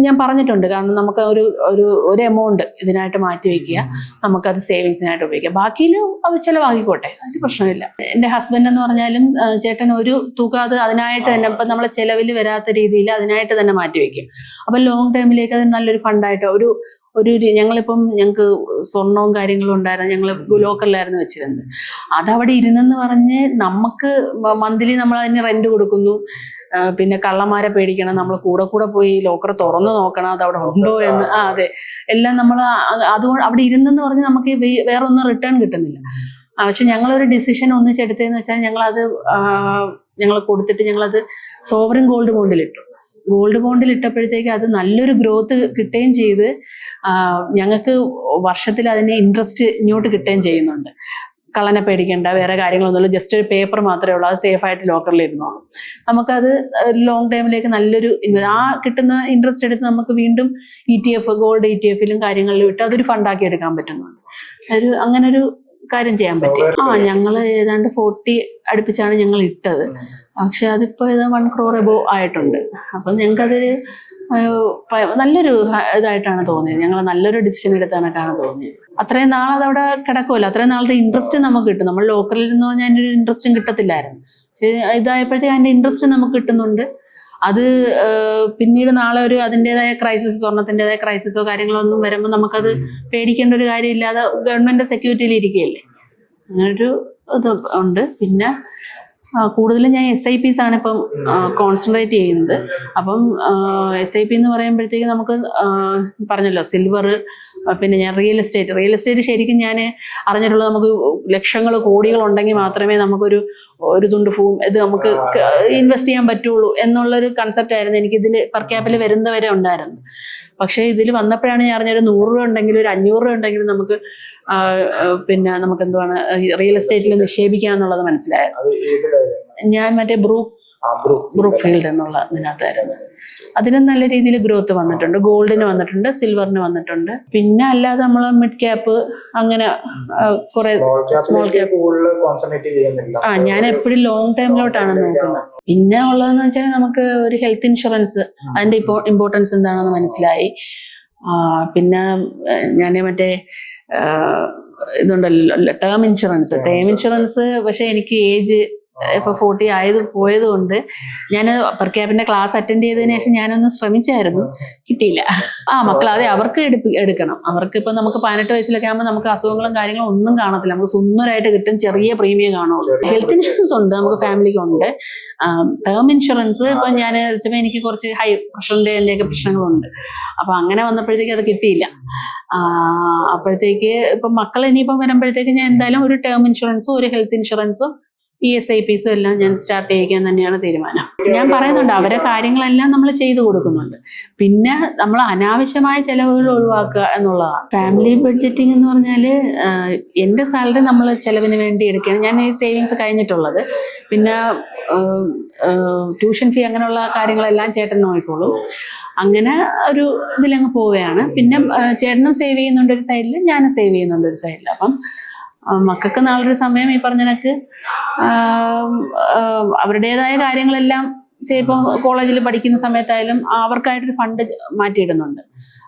ഞാൻ പറഞ്ഞിട്ടുണ്ട്. കാരണം നമുക്ക് ഒരു എമൗണ്ട് ഇതിനായിട്ട് മാറ്റി വയ്ക്കുക, നമുക്കത് സേവിങ്സിനായിട്ട് ഉപയോഗിക്കാം, ബാക്കിയിൽ അത് ചിലവാക്കിക്കോട്ടെ, അതിന് പ്രശ്നമില്ല. എൻ്റെ ഹസ്ബൻഡ് എന്ന് പറഞ്ഞാലും ചേട്ടൻ ഒരു തുക അത് അതിനായിട്ട് തന്നെ ഇപ്പം നമ്മളെ ചിലവിൽ വരാത്ത രീതിയിൽ അതിനായിട്ട് തന്നെ മാറ്റി വയ്ക്കും. അപ്പം ലോങ് ടൈമിലേക്ക് അത് നല്ലൊരു ഫണ്ടായിട്ട് ഞങ്ങളിപ്പം ഞങ്ങൾക്ക് സ്വർണവും കാര്യങ്ങളും ഉണ്ടായിരുന്നു, ഞങ്ങൾ ലോക്കറിലായിരുന്നു വെച്ചിരുന്നത്. അതവിടെ ഇരുന്നെന്ന് പറഞ്ഞ് നമുക്ക് മന്ത്ലി നമ്മൾ അതിന് റെന്റ് കൊടുക്കുന്നു, പിന്നെ കള്ളന്മാരെ പേടിക്കണം, നമ്മൾ കൂടെ പോയി ലോക്കർ തുറന്നു നോക്കണം അതവിടെ ഉണ്ടോ എന്ന്. അതെ, എല്ലാം നമ്മൾ അതുകൊണ്ട് അവിടെ ഇരുന്നെന്ന് പറഞ്ഞ് നമുക്ക് വേറെ ഒന്നും റിട്ടേൺ കിട്ടുന്നില്ല. പക്ഷെ ഞങ്ങളൊരു ഡിസിഷൻ ഒന്നിച്ചെടുത്തതെന്ന് വെച്ചാൽ ഞങ്ങൾ കൊടുത്തിട്ട് ഞങ്ങളത് സോവറിൻ ഗോൾഡ് ബോണ്ടിലിട്ടപ്പോഴത്തേക്ക് അത് നല്ലൊരു ഗ്രോത്ത് കിട്ടുകയും ചെയ്ത് ഞങ്ങൾക്ക് വർഷത്തിൽ അതിന് ഇൻട്രസ്റ്റ് ഇങ്ങോട്ട് കിട്ടുകയും ചെയ്യുന്നുണ്ട്. കള്ളനെ പേടിക്കേണ്ട, വേറെ കാര്യങ്ങളൊന്നുമില്ല, ജസ്റ്റ് ഒരു പേപ്പർ മാത്രമേ ഉള്ളൂ, അത് സേഫായിട്ട് ലോക്കറിൽ ഇരുന്നോളൂ. നമുക്കത് ലോങ് ടൈമിലേക്ക് നല്ലൊരു ആ കിട്ടുന്ന ഇൻട്രസ്റ്റ് എടുത്ത് നമുക്ക് വീണ്ടും ETF ഗോൾഡ് ETF കാര്യങ്ങളിലും ഇട്ട് അതൊരു ഫണ്ടാക്കി എടുക്കാൻ പറ്റുന്നുണ്ട്. അങ്ങനൊരു കാര്യം ചെയ്യാൻ പറ്റി. ഞങ്ങൾ ഏതാണ്ട് 40 അടുപ്പിച്ചാണ് ഞങ്ങൾ ഇട്ടത്. പക്ഷെ അതിപ്പോൾ ഏതാണ്ട് 1 crore above ആയിട്ടുണ്ട്. അപ്പം ഞങ്ങൾക്കതൊരു നല്ലൊരു ഇതായിട്ടാണ് തോന്നിയത്. ഞങ്ങൾ നല്ലൊരു ഡിസിഷൻ എടുത്താണൊക്കെയാണ് തോന്നിയത്. അത്രയും നാൾ അതവിടെ കിടക്കുമല്ലോ, അത്രയും നാളത്തെ ഇൻട്രസ്റ്റ് നമുക്ക് കിട്ടും. നമ്മൾ ലോക്കലിൽ നിന്ന് പറഞ്ഞാൽ അതിൻ്റെ ഒരു ഇൻട്രസ്റ്റും കിട്ടത്തില്ലായിരുന്നു. പക്ഷേ ഇതായപ്പോഴത്തേക്ക് അതിൻ്റെ ഇൻട്രസ്റ്റ് നമുക്ക് കിട്ടുന്നുണ്ട്. അത് പിന്നീട് നാളെ അതിൻ്റെതായ ക്രൈസിസ്, സ്വർണത്തിൻ്റെതായ ക്രൈസിസോ കാര്യങ്ങളോ ഒന്നും വരുമ്പോൾ നമുക്കത് പേടിക്കേണ്ട ഒരു കാര്യമില്ലാതെ ഗവൺമെൻറ് സെക്യൂരിറ്റിയിൽ ഇരിക്കുകയല്ലേ, അങ്ങനൊരു ഇത് ഉണ്ട്. പിന്നെ കൂടുതലും ഞാൻ SIPs ആണ് ഇപ്പം കോൺസെൻട്രേറ്റ് ചെയ്യുന്നത്. അപ്പം SIP എന്ന് പറയുമ്പോഴത്തേക്ക് നമുക്ക് പറഞ്ഞല്ലോ സിൽവർ, പിന്നെ ഞാൻ റിയൽ എസ്റ്റേറ്റ് ശരിക്കും ഞാൻ അറിഞ്ഞിട്ടുള്ളത് നമുക്ക് ലക്ഷങ്ങൾ കോടികൾ ഉണ്ടെങ്കിൽ മാത്രമേ നമുക്കൊരു തുണ്ട് ഇത് നമുക്ക് ഇൻവെസ്റ്റ് ചെയ്യാൻ പറ്റുള്ളൂ എന്നുള്ളൊരു കൺസെപ്റ്റ് ആയിരുന്നു എനിക്കിതിൽ പെർ ക്യാപിൽ വരുന്നവരെ ഉണ്ടായിരുന്നത്. പക്ഷേ ഇതിൽ വന്നപ്പോഴാണ് ഞാൻ അറിഞ്ഞൊരു 100 രൂപ ഉണ്ടെങ്കിലും ഒരു 500 രൂപ ഉണ്ടെങ്കിലും നമുക്ക് പിന്നെ നമുക്ക് എന്തുവാണ് റിയൽ എസ്റ്റേറ്റിൽ നിക്ഷേപിക്കുക എന്നുള്ളത് മനസ്സിലായത്. ഞാൻ മറ്റേ ബ്രൂക്ക് ഫീൽഡ് എന്നുള്ള ഇതിനകത്തായിരുന്നു. അതിനും നല്ല രീതിയിൽ ഗ്രോത്ത് വന്നിട്ടുണ്ട്. ഗോൾഡിന് വന്നിട്ടുണ്ട്, സിൽവറിന് വന്നിട്ടുണ്ട്. പിന്നെ അല്ലാതെ നമ്മൾ മിഡ് ക്യാപ്പ് അങ്ങനെ കുറെ സ്മോൾ ക്യാപ്പ് ഞാൻ എപ്പോഴും ലോങ് ടൈമിലോട്ടാണ് നോക്കുന്നത്. പിന്നെ ഉള്ളതെന്ന് വെച്ചാൽ നമുക്ക് ഒരു ഹെൽത്ത് ഇൻഷുറൻസ്, അതിന്റെ ഇമ്പോർട്ടൻസ് എന്താണെന്ന് മനസ്സിലായി. പിന്നെ ഞാൻ മറ്റേ ഇതുണ്ടല്ലോ ടേം ഇൻഷുറൻസ് പക്ഷെ എനിക്ക് ഏജ് ഇപ്പൊ 40 പോയതുകൊണ്ട് ഞാൻ പെർ ക്യാപിന്റെ ക്ലാസ് അറ്റൻഡ് ചെയ്തതിനു ശേഷം ഞാനൊന്ന് ശ്രമിച്ചായിരുന്നു, കിട്ടിയില്ല. മക്കൾ അതെ അവർക്ക് എടുക്കണം. അവർക്ക് ഇപ്പൊ നമുക്ക് 18 വയസ്സിലൊക്കെ ആകുമ്പോൾ നമുക്ക് അസുഖങ്ങളും കാര്യങ്ങളും ഒന്നും കാണത്തില്ല, നമുക്ക് സുന്ദരമായിട്ട് കിട്ടും, ചെറിയ പ്രീമിയം കാണുള്ളൂ. ഹെൽത്ത് ഇൻഷുറൻസ് ഉണ്ട്, നമുക്ക് ഫാമിലിക്കുണ്ട്. ടേം ഇൻഷുറൻസ് ഇപ്പൊ ഞാൻ എനിക്ക് കുറച്ച് ഹൈ പ്രഷറിന്റെ എന്റെയൊക്കെ പ്രശ്നങ്ങളുണ്ട്. അപ്പൊ അങ്ങനെ വന്നപ്പോഴത്തേക്ക് അത് കിട്ടിയില്ല. അപ്പോഴത്തേക്ക് ഇപ്പൊ മക്കൾ ഇനിയിപ്പം വരുമ്പോഴത്തേക്ക് ഞാൻ എന്തായാലും ഒരു ടേം ഇൻഷുറൻസും ഒരു ഹെൽത്ത് ഇൻഷുറൻസും SIPs എല്ലാം ഞാൻ സ്റ്റാർട്ട് ചെയ്യിക്കാൻ തന്നെയാണ് തീരുമാനം. ഞാൻ പറയുന്നുണ്ട് അവരെ കാര്യങ്ങളെല്ലാം നമ്മൾ ചെയ്തു കൊടുക്കുന്നുണ്ട്. പിന്നെ നമ്മൾ അനാവശ്യമായ ചെലവുകൾ ഒഴിവാക്കുക എന്നുള്ളതാണ്. ഫാമിലി ബഡ്ജറ്റിംഗ് എന്ന് പറഞ്ഞാൽ എൻ്റെ സാലറി നമ്മൾ ചെലവിന് വേണ്ടി എടുക്കുകയാണ്. ഞാൻ ഈ സേവിങ്സ് കഴിഞ്ഞിട്ടുള്ളത്. പിന്നെ ട്യൂഷൻ ഫീ അങ്ങനെയുള്ള കാര്യങ്ങളെല്ലാം ചേട്ടൻ നോക്കിക്കോളും. അങ്ങനെ ഒരു ഇതിലങ്ങ് പോവുകയാണ്. പിന്നെ ചേട്ടനും സേവ് ചെയ്യുന്നുണ്ട് ഒരു സൈഡിൽ, ഞാനും സേവ് ചെയ്യുന്നുണ്ട് ഒരു സൈഡിൽ. അപ്പം മക്കൾക്ക് നാളൊരു സമയം ഈ പറഞ്ഞനക്ക് അവരുടേതായ കാര്യങ്ങളെല്ലാം ഇപ്പോൾ കോളേജിൽ പഠിക്കുന്ന സമയത്തായാലും അവർക്കായിട്ടൊരു ഫണ്ട് മാറ്റിയിടുന്നുണ്ട്.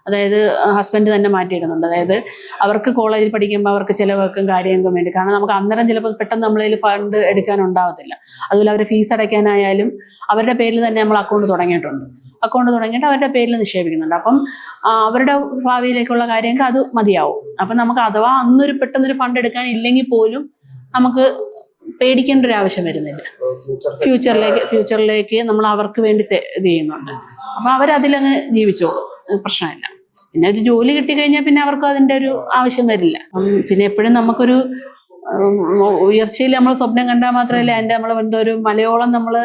അതായത് ഹസ്ബൻഡ് തന്നെ മാറ്റിയിടുന്നുണ്ട്. അതായത് അവർക്ക് കോളേജിൽ പഠിക്കുമ്പോൾ അവർക്ക് ചിലവൊക്കും കാര്യങ്ങൾക്കും വേണ്ടി. കാരണം നമുക്ക് അന്നേരം ചിലപ്പോൾ പെട്ടെന്ന് നമ്മളതിൽ ഫണ്ട് എടുക്കാനുണ്ടാവത്തില്ല. അതുപോലെ അവർ ഫീസ് അടയ്ക്കാനായാലും അവരുടെ പേരിൽ തന്നെ നമ്മൾ അക്കൗണ്ട് തുടങ്ങിയിട്ട് അവരുടെ പേരിൽ നിക്ഷേപിക്കുന്നുണ്ട്. അപ്പം അവരുടെ ഭാവിയിലേക്കുള്ള കാര്യങ്ങൾക്ക് അത് മതിയാവും. അപ്പം നമുക്ക് അഥവാ പെട്ടെന്നൊരു ഫണ്ട് എടുക്കാൻ ഇല്ലെങ്കിൽ പോലും നമുക്ക് പേടിക്കേണ്ട ഒരു ആവശ്യം വരുന്നില്ല. ഫ്യൂച്ചറിലേക്ക് നമ്മൾ അവർക്ക് വേണ്ടി ഇത് ചെയ്യുന്നുണ്ട്. അപ്പം അവരതിലങ്ങ് ജീവിച്ചോളും, പ്രശ്നമില്ല. പിന്നെ ഒരു ജോലി കിട്ടിക്കഴിഞ്ഞാൽ പിന്നെ അവർക്ക് അതിൻ്റെ ഒരു ആവശ്യം വരില്ല. പിന്നെ എപ്പോഴും നമുക്കൊരു ഉയർച്ചയിൽ നമ്മൾ സ്വപ്നം കണ്ടാൽ മാത്രമല്ല അതിൻ്റെ നമ്മൾ എന്തോ ഒരു മലയോളം നമ്മൾ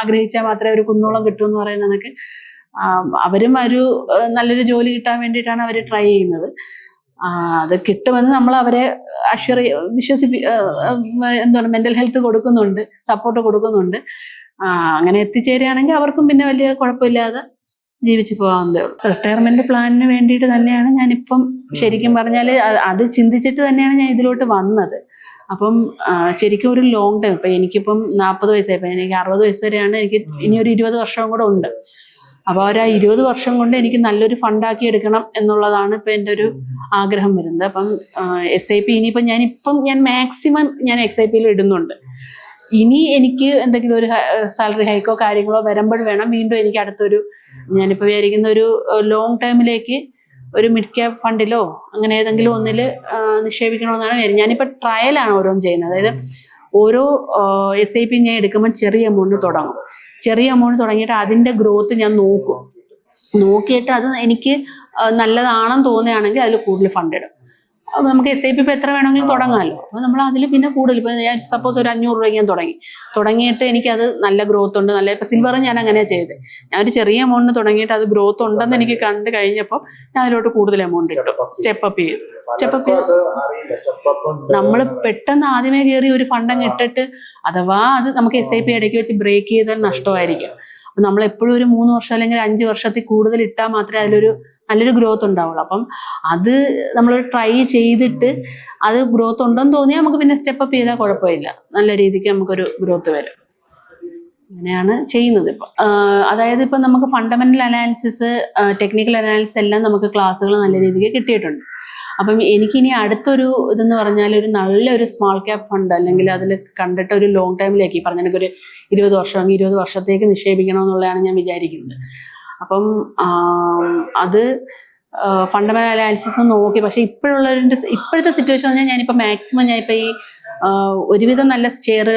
ആഗ്രഹിച്ചാൽ മാത്രമേ ഒരു കുന്നോളം കിട്ടൂ എന്ന് പറയുന്നതൊക്കെ. അവരും നല്ലൊരു ജോലി കിട്ടാൻ വേണ്ടിയിട്ടാണ് അവർ ട്രൈ ചെയ്യുന്നത്. അത് കിട്ടുമെന്ന് നമ്മൾ അവരെ എന്താണ് മെന്റൽ ഹെൽത്ത് കൊടുക്കുന്നുണ്ട്, സപ്പോർട്ട് കൊടുക്കുന്നുണ്ട്. അങ്ങനെ എത്തിച്ചേരുകയാണെങ്കിൽ അവർക്കും പിന്നെ വലിയ കുഴപ്പമില്ലാതെ ജീവിച്ചു പോകാവുന്നതേ ഉള്ളൂ. റിട്ടയർമെന്റ് പ്ലാനിന് വേണ്ടിയിട്ട് തന്നെയാണ് ഞാനിപ്പം ശരിക്കും പറഞ്ഞാൽ അത് ചിന്തിച്ചിട്ട് തന്നെയാണ് ഞാൻ ഇതിലോട്ട് വന്നത്. അപ്പം ശരിക്കും ഒരു ലോങ് ടൈം, ഇപ്പം എനിക്കിപ്പം 40 വയസ്സായി, ഇപ്പം എനിക്ക് 60 വയസ്സ് വരെയാണ്, എനിക്ക് ഇനി ഒരു 20 വർഷവും കൂടെ ഉണ്ട്. അപ്പോൾ ആ 20 വർഷം കൊണ്ട് എനിക്ക് നല്ലൊരു ഫണ്ടാക്കി എടുക്കണം എന്നുള്ളതാണ് ഇപ്പം എൻ്റെ ഒരു ആഗ്രഹം വരുന്നത്. അപ്പം SIP ഇനിയിപ്പം ഞാൻ മാക്സിമം ഞാൻ SIP ഇടുന്നുണ്ട്. ഇനി എനിക്ക് എന്തെങ്കിലും ഒരു സാലറി ഹൈക്കോ കാര്യങ്ങളോ വരുമ്പോൾ വേണം വീണ്ടും എനിക്ക് അടുത്തൊരു, ഞാനിപ്പോൾ വിചാരിക്കുന്ന ഒരു ലോങ് ടൈമിലേക്ക് ഒരു മിഡ് ക്യാപ് ഫണ്ടിലോ അങ്ങനെ ഏതെങ്കിലും ഒന്നിൽ നിക്ഷേപിക്കണമെന്നാണ് വരുന്നത്. ഞാനിപ്പോൾ ട്രയലാണ് ഓരോന്നും ചെയ്യുന്നത്. അതായത് ഓരോ SIP ഞാൻ എടുക്കുമ്പോൾ ചെറിയ എമൗണ്ട് തുടങ്ങും. ചെറിയ എമൗണ്ട് തുടങ്ങിയിട്ട് അതിൻ്റെ ഗ്രോത്ത് ഞാൻ നോക്കിയിട്ട് അത് എനിക്ക് നല്ലതാണെന്ന് തോന്നുകയാണെങ്കിൽ അതിൽ കൂടുതൽ ഫണ്ട് ഇടും. അപ്പോൾ നമുക്ക് SIP ഇപ്പോൾ എത്ര വേണമെങ്കിലും തുടങ്ങാമല്ലോ. അപ്പോൾ നമ്മൾ അതിൽ പിന്നെ കൂടുതൽ, ഇപ്പോൾ ഞാൻ സപ്പോസ് ഒരു 500 രൂപ ഞാൻ തുടങ്ങിയിട്ട് എനിക്കത് നല്ല ഗ്രോത്ത് ഉണ്ട്, നല്ല, ഇപ്പോൾ സിൽവർ ഞാൻ അങ്ങനെയാണ് ചെയ്തത്. ഞാൻ ഒരു ചെറിയ എമൗണ്ടിന് തുടങ്ങിയിട്ട് അത് ഗ്രോത്ത് ഉണ്ടെന്ന് എനിക്ക് കണ്ടു കഴിഞ്ഞപ്പോൾ ഞാൻ അതിലോട്ട് കൂടുതൽ എമൗണ്ട് ഇട്ടു, സ്റ്റെപ്പ് അപ്പ് ചെയ്തു. നമ്മൾ പെട്ടെന്ന് ആദ്യമേ കയറി ഒരു ഫണ്ടങ്ങ് ഇട്ടിട്ട് അഥവാ അത് നമുക്ക് SIP ഇടയ്ക്ക് വെച്ച് ബ്രേക്ക് ചെയ്താൽ നഷ്ടമായിരിക്കും. അപ്പം നമ്മളെപ്പോഴും ഒരു 3 വർഷം അല്ലെങ്കിൽ 5 വർഷത്തിൽ കൂടുതൽ ഇട്ടാൽ മാത്രമേ അതിലൊരു നല്ലൊരു ഗ്രോത്ത് ഉണ്ടാവുള്ളൂ. അപ്പം അത് നമ്മൾ ട്രൈ ചെയ്തിട്ട് അത് ഗ്രോത്ത് ഉണ്ടെന്ന് തോന്നിയാൽ നമുക്ക് പിന്നെ സ്റ്റെപ്പ് അപ്പ് ചെയ്താൽ കുഴപ്പമില്ല, നല്ല രീതിക്ക് നമുക്കൊരു ഗ്രോത്ത് വരും. അങ്ങനെയാണ് ചെയ്യുന്നത് ഇപ്പം. അതായത് ഇപ്പം നമുക്ക് ഫണ്ടമെന്റൽ അനാലിസിസ്, ടെക്നിക്കൽ അനാലിസിസ് എല്ലാം നമുക്ക് ക്ലാസ്സുകൾ നല്ല രീതിക്ക് കിട്ടിയിട്ടുണ്ട്. അപ്പം എനിക്കിനി അടുത്തൊരു ഇതെന്ന് പറഞ്ഞാൽ ഒരു നല്ലൊരു സ്മോൾ ക്യാപ് ഫണ്ട്, അല്ലെങ്കിൽ അതിൽ കണ്ടിട്ട് ഒരു ലോങ് ടൈമിലേക്ക്, ഈ പറഞ്ഞ ഒരു 20 വർഷമെങ്കിൽ 20 വർഷത്തേക്ക് നിക്ഷേപിക്കണമെന്നുള്ളതാണ് ഞാൻ വിചാരിക്കുന്നത്. അപ്പം അത് ഫണ്ടമെന്റൽ അനാലിസിസ് നോക്കി. പക്ഷേ ഇപ്പോഴത്തെ സിറ്റുവേഷൻ പറഞ്ഞാൽ ഞാനിപ്പോൾ മാക്സിമം ഞാനിപ്പോൾ ഈ ഒരുവിധം നല്ല ഷെയർ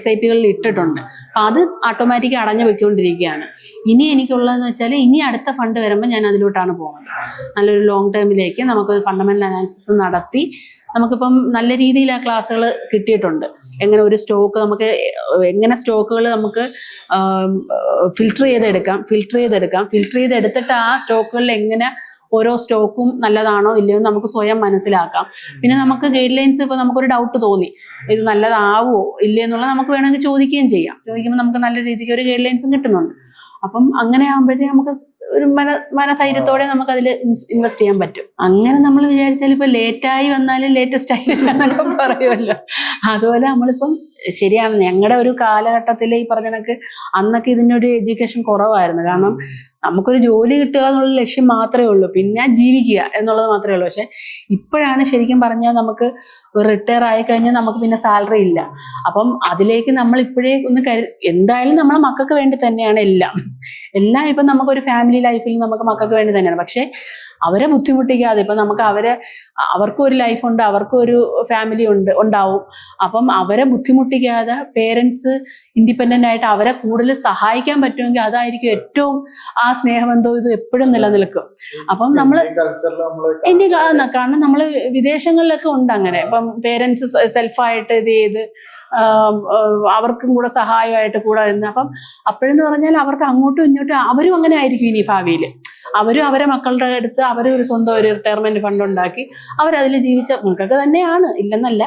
SIPകളിൽ ഇട്ടിട്ടുണ്ട്. അപ്പം അത് ഓട്ടോമാറ്റിക് അടഞ്ഞു പോയിക്കൊണ്ടിരിക്കുകയാണ്. ഇനി എനിക്കുള്ളതെന്ന് വെച്ചാൽ ഇനി അടുത്ത ഫണ്ട് വരുമ്പോൾ ഞാൻ അതിലോട്ടാണ് പോകുന്നത്. നല്ലൊരു ലോങ് ടൈമിലേക്ക് നമുക്ക് ഫണ്ടമെന്റൽ അനാലിസിസ് നടത്തി നമുക്കിപ്പം നല്ല രീതിയിൽ ആ ക്ലാസ്സുകൾ കിട്ടിയിട്ടുണ്ട്. എങ്ങനെ ഒരു സ്റ്റോക്ക് നമുക്ക്, എങ്ങനെ സ്റ്റോക്കുകൾ നമുക്ക് ഫിൽട്ടർ ചെയ്തെടുത്തിട്ട് ആ സ്റ്റോക്കുകളിൽ എങ്ങനെ ഓരോ സ്റ്റോക്കും നല്ലതാണോ ഇല്ലയോ നമുക്ക് സ്വയം മനസ്സിലാക്കാം. പിന്നെ നമുക്ക് ഗൈഡ് ലൈൻസ്, ഇപ്പോൾ നമുക്കൊരു ഡൗട്ട് തോന്നി ഇത് നല്ലതാവോ ഇല്ലേ എന്നുള്ളത് നമുക്ക് വേണമെങ്കിൽ ചോദിക്കുമ്പോൾ നമുക്ക് നല്ല രീതിക്ക് ഒരു ഗൈഡ് ലൈൻസും കിട്ടുന്നുണ്ട്. അപ്പം അങ്ങനെ ആകുമ്പോഴത്തേക്ക് നമുക്ക് ഒരു മനധൈര്യത്തോടെ നമുക്കതിൽ ഇൻവെസ്റ്റ് ചെയ്യാൻ പറ്റും. അങ്ങനെ നമ്മൾ വിചാരിച്ചാൽ ഇപ്പോൾ ലേറ്റായി വന്നാലും ലേറ്റസ്റ്റ് ആയി എന്നൊക്കെ പറയുമല്ലോ, അതുപോലെ നമ്മളിപ്പം ശരിയാണ് ഞങ്ങളുടെ ഒരു കാലഘട്ടത്തിൽ ഈ പറഞ്ഞ കണക്ക് അന്നൊക്കെ ഇതിനൊരു എഡ്യൂക്കേഷൻ കുറവായിരുന്നു. കാരണം നമുക്കൊരു ജോലി കിട്ടുക എന്നുള്ള ലക്ഷ്യം മാത്രമേ ഉള്ളൂ, പിന്നെ ജീവിക്കുക എന്നുള്ളത് മാത്രമേ ഉള്ളൂ. പക്ഷെ ഇപ്പോഴാണ് ശരിക്കും പറഞ്ഞാൽ നമുക്ക് റിട്ടയർ ആയി കഴിഞ്ഞാൽ നമുക്ക് പിന്നെ സാലറി ഇല്ല. അപ്പം അതിലേക്ക് നമ്മൾ ഇപ്പോഴേ ഒന്ന് എന്തായാലും നമ്മളെ മക്കൾക്ക് വേണ്ടി തന്നെയാണ് എല്ലാം ഇപ്പം നമുക്കൊരു ഫാമിലി ലൈഫിൽ നമുക്ക് മക്കൾക്ക് വേണ്ടി തന്നെയാണ്. പക്ഷെ അവരെ ബുദ്ധിമുട്ടിക്കാതെ, ഇപ്പം നമുക്ക് അവർക്കും ഒരു ലൈഫുണ്ട്, അവർക്കും ഒരു ഫാമിലി ഉണ്ടാവും. അപ്പം അവരെ ബുദ്ധിമുട്ടിക്കാതെ പേരൻസ് ഇൻഡിപെൻഡൻ്റ് ആയിട്ട് അവരെ കൂടുതൽ സഹായിക്കാൻ പറ്റുമെങ്കിൽ അതായിരിക്കും ഏറ്റവും, ആ സ്നേഹബന്ധവും ഇത് എപ്പോഴും നിലനിൽക്കും. അപ്പം നമ്മൾ കാരണം നമ്മൾ വിദേശങ്ങളിലൊക്കെ ഉണ്ട് അങ്ങനെ. ഇപ്പം പേരൻസ് സെൽഫായിട്ട് ഇത് ചെയ്ത് അവർക്കും കൂടെ സഹായമായിട്ട് കൂടെ നിന്ന്, അപ്പം അപ്പോഴെന്ന് പറഞ്ഞാൽ അവർക്ക് അങ്ങോട്ടും ഇങ്ങോട്ടും അവരും അങ്ങനെ ആയിരിക്കും ഇനി ഭാവിയിൽ. അവരും അവരെ മക്കളുടെ അടുത്ത് അവരും ഒരു സ്വന്തം ഒരു റിട്ടയർമെന്റ് ഫണ്ട് ഉണ്ടാക്കി അവരതിൽ ജീവിച്ച മക്കൾക്ക് തന്നെയാണ്, ഇല്ലെന്നല്ല,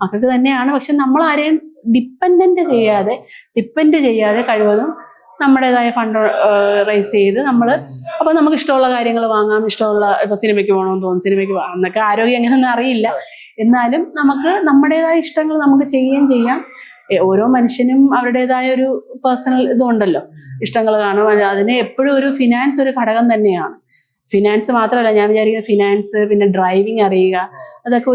മക്കൾക്ക് തന്നെയാണ്. പക്ഷെ നമ്മൾ ആരെയും ഡിപ്പെൻഡ് ചെയ്യാതെ കഴിവതും നമ്മുടേതായ ഫണ്ട് റൈസ് ചെയ്ത് അപ്പോൾ നമുക്ക് ഇഷ്ടമുള്ള കാര്യങ്ങൾ വാങ്ങാം. ഇഷ്ടമുള്ള ഇപ്പോൾ സിനിമയ്ക്ക് പോകണമെന്ന് തോന്നും, സിനിമയ്ക്ക് പോകാം. എന്നൊക്കെ ആരോഗ്യം എങ്ങനെയൊന്നും അറിയില്ല, എന്നാലും നമുക്ക് നമ്മുടേതായ ഇഷ്ടങ്ങൾ നമുക്ക് ചെയ്യാം. ഓരോ മനുഷ്യനും അവരുടേതായ ഒരു പേഴ്സണൽ ഇതുണ്ടല്ലോ, ഇഷ്ടങ്ങൾ കാണും. അതിന് എപ്പോഴും ഒരു ഫിനാൻസ് ഒരു ഘടകം തന്നെയാണ്. ഫിനാൻസ് മാത്രമല്ല, ഞാൻ വിചാരിക്കുന്നത് ഫിനാൻസ്, പിന്നെ ഡ്രൈവിംഗ് അറിയുക, അതൊക്കെ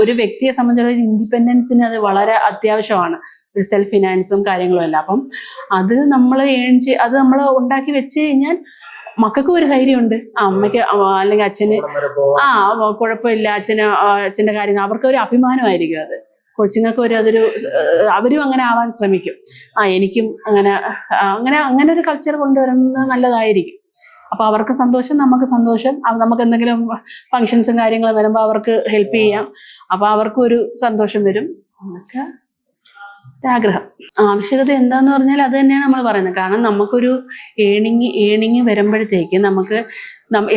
ഒരു വ്യക്തിയെ സംബന്ധിച്ചിടത്തോളം ഇൻഡിപെൻഡൻസിന് അത് വളരെ അത്യാവശ്യമാണ്. ഒരു സെൽഫ് ഫിനാൻസും കാര്യങ്ങളും എല്ലാം. അപ്പം അത് നമ്മൾ അത് നമ്മൾ ഉണ്ടാക്കി വെച്ച് കഴിഞ്ഞാൽ മക്കൾക്കും ഒരു ധൈര്യമുണ്ട്. അമ്മയ്ക്ക് അല്ലെങ്കിൽ അച്ഛന് കുഴപ്പമില്ല, അച്ഛൻ്റെ കാര്യങ്ങൾ അവർക്കൊരു അഭിമാനമായിരിക്കും. അത് കൊച്ചുങ്ങൾക്ക് അവരും അങ്ങനെ ആവാൻ ശ്രമിക്കും. എനിക്കും അങ്ങനെ ഒരു കൾച്ചർ കൊണ്ടുവരുന്നത് നല്ലതായിരിക്കും. അപ്പോൾ അവർക്ക് സന്തോഷം, നമുക്ക് സന്തോഷം. നമുക്ക് എന്തെങ്കിലും ഫങ്ഷൻസും കാര്യങ്ങളും വരുമ്പോൾ അവർക്ക് ഹെൽപ്പ് ചെയ്യാം. അപ്പോൾ അവർക്കും ഒരു സന്തോഷം വരും. എന്നൊക്കെ ആഗ്രഹം. ആവശ്യകത എന്താന്ന് പറഞ്ഞാൽ അത് തന്നെയാണ് നമ്മൾ പറയുന്നത്. കാരണം നമുക്കൊരു ഏണിങ് വരുമ്പോഴത്തേക്ക് നമുക്ക്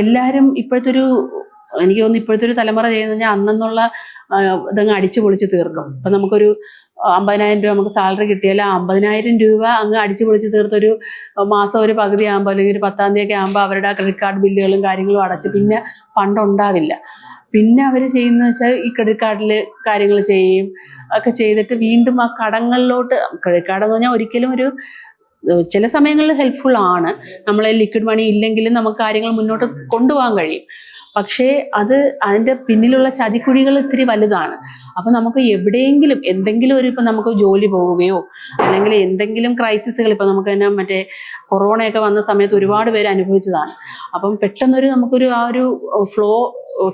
എല്ലാവരും എനിക്ക് തോന്നുന്നു ഇപ്പോഴത്തെ ഒരു തലമുറ ചെയ്യുന്നത് പറഞ്ഞാൽ അന്നുള്ള ഇതങ്ങ് അടിച്ചു പൊളിച്ച് തീർക്കും. ഇപ്പം നമുക്കൊരു 50,000 രൂപ നമുക്ക് സാലറി കിട്ടിയാൽ ആ 50,000 രൂപ അങ്ങ് അടിച്ചു പൊളിച്ച് തീർത്തൊരു മാസം ഒരു പകുതി ആകുമ്പോൾ അല്ലെങ്കിൽ ഒരു 10-ാം തീയതി ഒക്കെ ആകുമ്പോൾ അവരുടെ ക്രെഡിറ്റ് കാർഡ് ബില്ലുകളും കാര്യങ്ങളും അടച്ച് പിന്നെ ഫണ്ട് ഉണ്ടാവില്ല. പിന്നെ അവർ ചെയ്യുന്നത് വെച്ചാൽ ഈ ക്രെഡിറ്റ് കാർഡിൽ കാര്യങ്ങൾ ചെയ്യും ഒക്കെ ചെയ്തിട്ട് വീണ്ടും ആ കടങ്ങളിലോട്ട്. ക്രെഡിറ്റ് കാർഡ് എന്ന് പറഞ്ഞാൽ ഒരിക്കലും ഒരു ചില സമയങ്ങളിൽ ഹെൽപ്ഫുൾ ആണ്. നമ്മളെ ലിക്വിഡ് മണി ഇല്ലെങ്കിലും നമുക്ക് കാര്യങ്ങൾ മുന്നോട്ട് കൊണ്ടുപോകാൻ കഴിയും. പക്ഷേ അതിൻ്റെ പിന്നിലുള്ള ചതിക്കുഴികൾ ഇത്തിരി വലുതാണ്. അപ്പം നമുക്ക് എവിടെയെങ്കിലും എന്തെങ്കിലും ഇപ്പം നമുക്ക് ജോലി പോവുകയോ അല്ലെങ്കിൽ എന്തെങ്കിലും ക്രൈസിസുകൾ, ഇപ്പം നമുക്ക് തന്നെ മറ്റേ കൊറോണയൊക്കെ വന്ന സമയത്ത് ഒരുപാട് പേര് അനുഭവിച്ചതാണ്. അപ്പം പെട്ടെന്നൊരു നമുക്കൊരു ആ ഒരു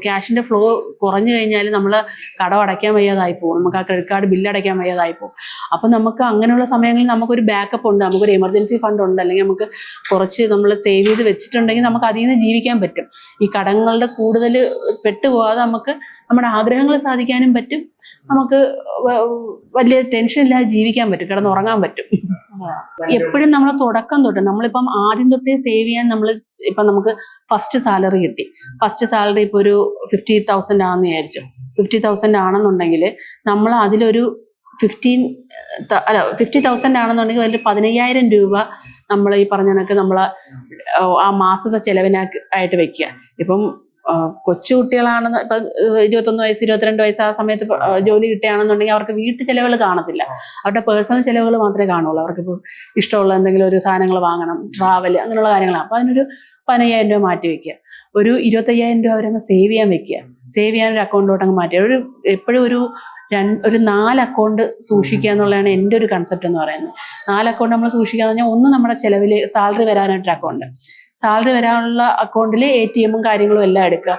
ക്യാഷിൻ്റെ ഫ്ലോ കുറഞ്ഞു കഴിഞ്ഞാൽ നമ്മൾ കടം അടയ്ക്കാൻ വയ്യാതായി പോകും, നമുക്ക് ആ ക്രെഡിറ്റ് കാർഡ് ബില്ല് അടയ്ക്കാൻ വയ്യാതായി പോകും. അപ്പം നമുക്ക് അങ്ങനെയുള്ള സമയങ്ങളിൽ നമുക്കൊരു ബാക്കപ്പ് ഉണ്ട്, നമുക്കൊരു എമർജൻസി ഫണ്ട് ഉണ്ട്, അല്ലെങ്കിൽ നമുക്ക് കുറച്ച് നമ്മൾ സേവ് ചെയ്ത് വെച്ചിട്ടുണ്ടെങ്കിൽ നമുക്ക് അതിൽ നിന്ന് ജീവിക്കാൻ പറ്റും. ഈ കടങ്ങളുടെ കൂടുതൽ പെട്ടുപോകാതെ നമുക്ക് നമ്മുടെ ആഗ്രഹങ്ങൾ സാധിക്കാനും പറ്റും, നമുക്ക് വലിയ ടെൻഷൻ ഇല്ലാതെ ജീവിക്കാൻ പറ്റും, കിടന്നുറങ്ങാൻ പറ്റും. എപ്പോഴും നമ്മൾ തുടക്കം തൊട്ട് നമ്മളിപ്പം ആദ്യം തൊട്ടേ സേവ് ചെയ്യാൻ ഇപ്പം നമുക്ക് ഫസ്റ്റ് സാലറി കിട്ടി. ഫസ്റ്റ് സാലറി ഇപ്പോൾ ഒരു 50,000 ആണെന്ന് വിചാരിച്ചു. 50,000 ആണെന്നുണ്ടെങ്കിൽ നമ്മൾ അതിലൊരു 50,000 ആണെന്നുണ്ടെങ്കിൽ അതിൽ 15,000 രൂപ നമ്മൾ ഈ പറഞ്ഞ കണക്ക് നമ്മൾ ആ മാസത്തെ ചെലവിനായിട്ട് വെക്കുക. ഇപ്പം കൊച്ചുകുട്ടികളാണെന്ന് ഇപ്പം 21 വയസ്സ് 22 വയസ്സ് ആ സമയത്ത് ജോലി കിട്ടുകയാണെന്നുണ്ടെങ്കിൽ അവർക്ക് വീട്ടു ചെലവുകൾ കാണത്തില്ല, അവരുടെ പേഴ്സണൽ ചെലവുകൾ മാത്രമേ കാണുള്ളൂ. അവർക്കിപ്പോൾ ഇഷ്ടമുള്ള എന്തെങ്കിലും ഒരു സാധനങ്ങൾ വാങ്ങണം, ട്രാവൽ, അങ്ങനെയുള്ള കാര്യങ്ങളാണ്. അപ്പോൾ അതിനൊരു 15,000 രൂപ മാറ്റി വയ്ക്കുക. ഒരു 25,000 രൂപ അവരങ്ങ് സേവ് ചെയ്യാൻ വെക്കുക. സേവ് ചെയ്യാനൊരു അക്കൗണ്ടിലോട്ട് അങ്ങ് മാറ്റുക. എപ്പോഴും ഒരു 4 അക്കൗണ്ട് സൂക്ഷിക്കുക എന്നുള്ളതാണ് എൻ്റെ ഒരു കൺസെപ്റ്റ് എന്ന് പറയുന്നത്. 4 അക്കൗണ്ട് നമ്മൾ സൂക്ഷിക്കുക എന്ന് പറഞ്ഞാൽ, ഒന്ന് നമ്മുടെ ചിലവിൽ സാലറി വരാനായിട്ടൊരു അക്കൗണ്ട്, സാലറി വരാനുള്ള അക്കൗണ്ടിൽ ATM കാര്യങ്ങളും എല്ലാം എടുക്കുക.